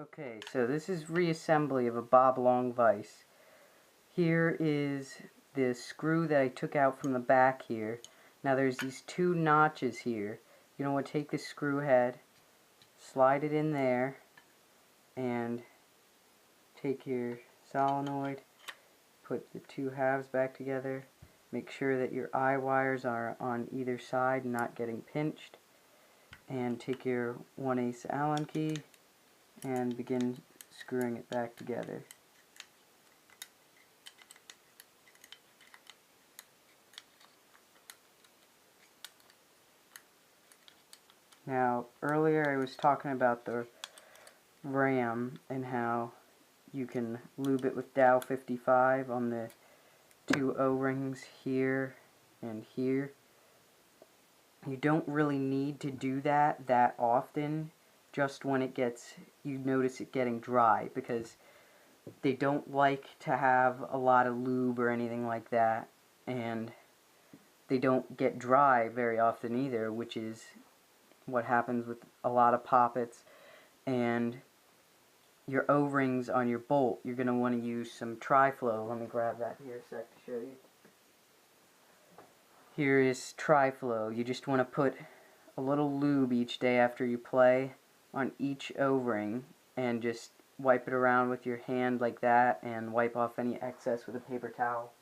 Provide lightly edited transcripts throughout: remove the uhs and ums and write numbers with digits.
Okay, so this is reassembly of a bob long vise. Here is the screw that I took out from the back here. Now there's these two notches here. You're going to want to take the screw head, slide it in there, and take your solenoid, put the two halves back together. Make sure that your eye wires are on either side, not getting pinched. And take your 1/8 Allen key and begin screwing it back together. Now, earlier I was talking about the RAM and how you can lube it with Dow 55 on the two O-rings here and here. You don't really need to do that often, just when it gets, you notice it getting dry, because they don't like to have a lot of lube or anything like that, and they don't get dry very often either, which is what happens with a lot of poppets. And your O-rings on your bolt, you're going to want to use some Tri-Flow. Let me grab that here a sec to show you. Here is Tri-Flow. You just want to put a little lube each day after you play on each O-ring and just wipe it around with your hand like that and wipe off any excess with a paper towel.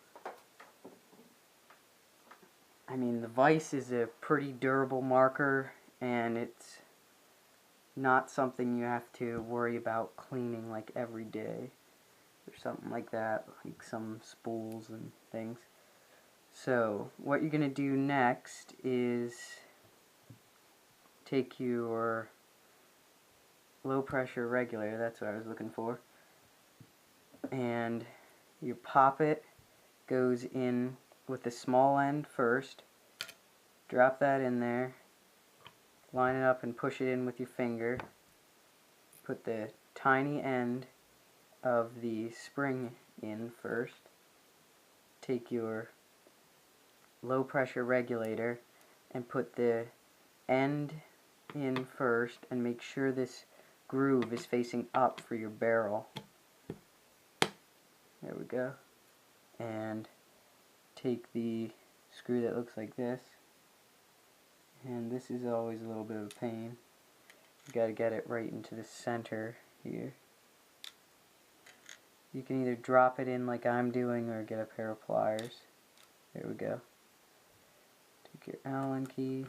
I mean, the vise is a pretty durable marker, and it's not something you have to worry about cleaning like every day or something like that, like some spools and things. So what you're going to do next is take your low pressure regulator, that's what I was looking for, and your poppet goes in with the small end first. Drop that in there, line it up and push it in with your finger. Put the tiny end of the spring in first. Take your low pressure regulator and put the end in first, and make sure this groove is facing up for your barrel. There we go. And take the screw that looks like this, and this is always a little bit of a pain. You gotta get it right into the center here. You can either drop it in like I'm doing or get a pair of pliers. There we go. Take your Allen key,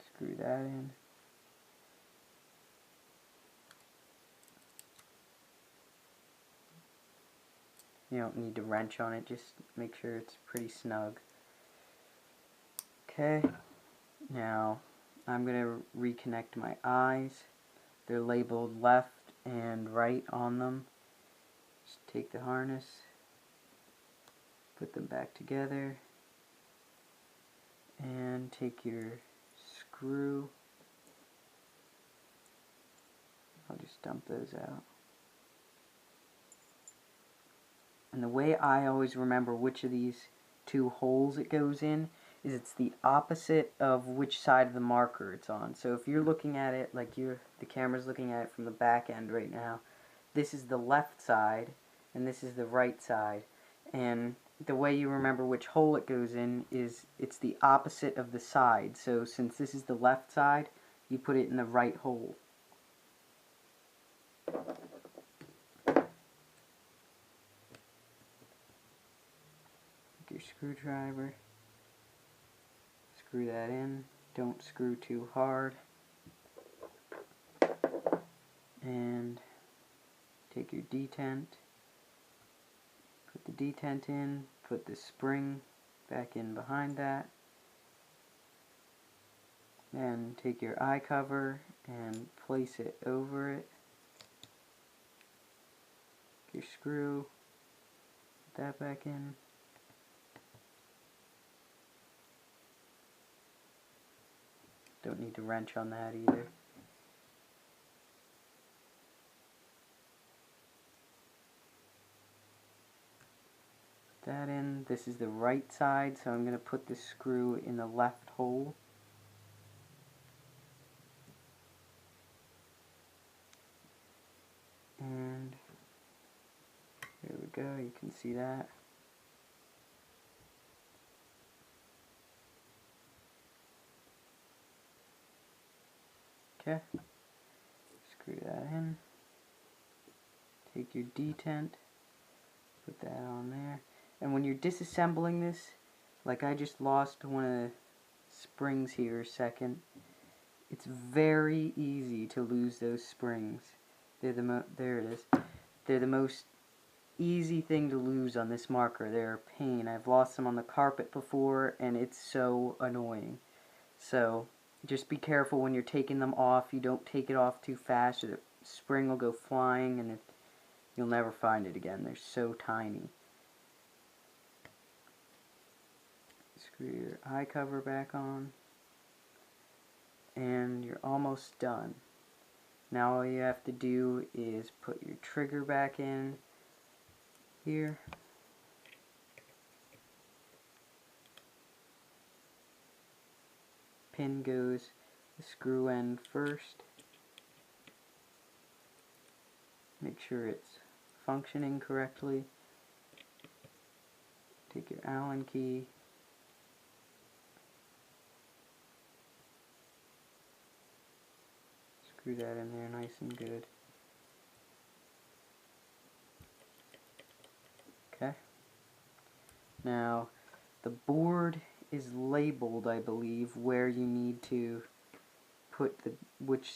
screw that in. You don't need to wrench on it, just make sure it's pretty snug. Okay, now I'm going to reconnect my eyes. They're labeled left and right on them. Just take the harness, put them back together, and take your screw. I'll just dump those out. And the way I always remember which of these two holes it goes in is it's the opposite of which side of the marker it's on. So if you're looking at it like the camera's looking at it from the back end right now, this is the left side and this is the right side. And the way you remember which hole it goes in is it's the opposite of the side. So since this is the left side, you put it in the right hole. Take your screwdriver, screw that in. Don't screw too hard. And take your detent, put the detent in, put the spring back in behind that. Then take your eye cover and place it over it. Your screw, put that back in. Don't need to wrench on that either. Put that in. This is the right side, so I'm going to put the screw in the left hole. go, you can see that. Okay, screw that in. Take your detent, put that on there. And when you're disassembling this, like I just lost one of the springs here a second, it's very easy to lose those springs. There it is. They're the most easy thing to lose on this marker. They're a pain. I've lost them on the carpet before, and it's so annoying. So just be careful when you're taking them off. You don't take it off too fast, or the spring will go flying, and you'll never find it again. They're so tiny. Screw your eye cover back on, and you're almost done. Now all you have to do is put your trigger back in here. Pin goes the screw end first. Make sure it's functioning correctly. Take your Allen key. Screw that in there nice and good. Okay. Now, the board is labeled, I believe, where you need to put which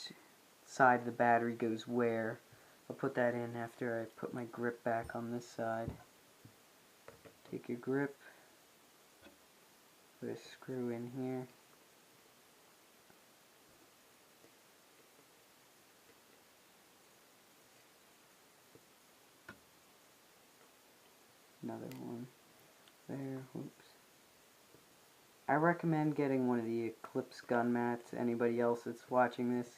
side of the battery goes where. I'll put that in after I put my grip back on this side. Take your grip, put a screw in here. Another one there. Whoops. I recommend getting one of the Eclipse gun mats. Anybody else that's watching this,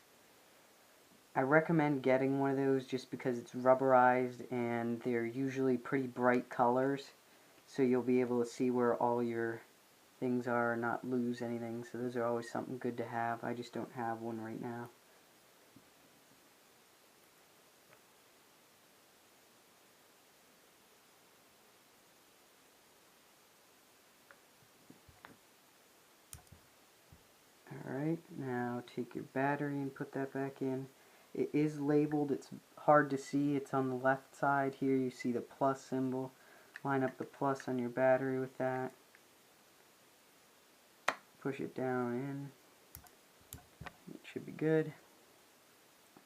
I recommend getting one of those just because it's rubberized and they're usually pretty bright colors, so you'll be able to see where all your things are and not lose anything. So those are always something good to have. I just don't have one right now. Alright, now take your battery and put that back in. It is labeled, it's hard to see, it's on the left side here, you see the plus symbol. Line up the plus on your battery with that. Push it down in. It should be good.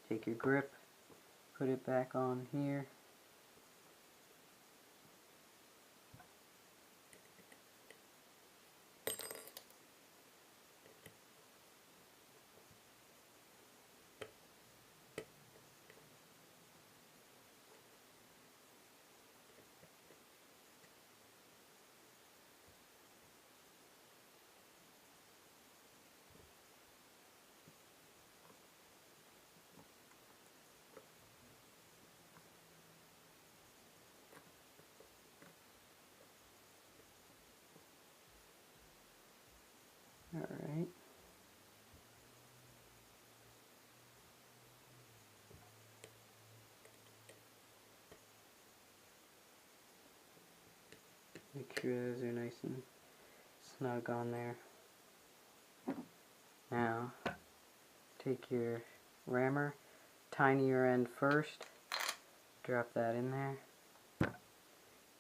Take your grip, put it back on here. Alright. Make sure those are nice and snug on there. Now, take your rammer, tinier end first, drop that in there.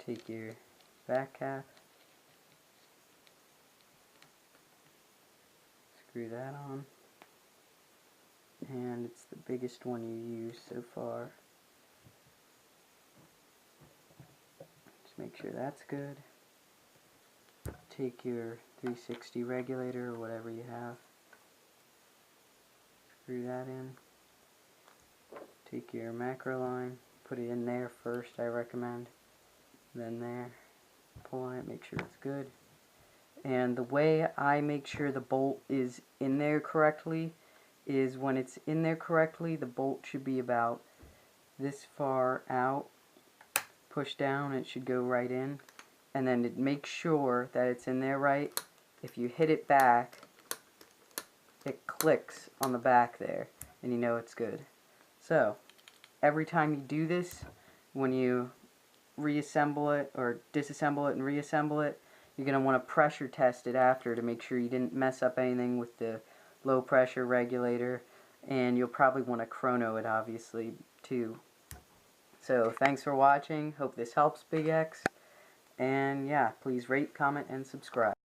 Take your back cap, screw that on, and it's the biggest one you used so far. Just make sure that's good. Take your 360 regulator or whatever you have, screw that in. Take your macro line, put it in there first, I recommend, then there, pull on it, make sure it's good. And the way I make sure the bolt is in there correctly is when it's in there correctly, the bolt should be about this far out, push down, it should go right in, and then to make sure that it's in there right, if you hit it back, it clicks on the back there, and you know it's good. So, every time you do this, when you reassemble it or disassemble it and reassemble it, you're going to want to pressure test it after to make sure you didn't mess up anything with the low pressure regulator, and you'll probably want to chrono it obviously too. So thanks for watching, hope this helps, Big X, and yeah, please rate, comment, and subscribe.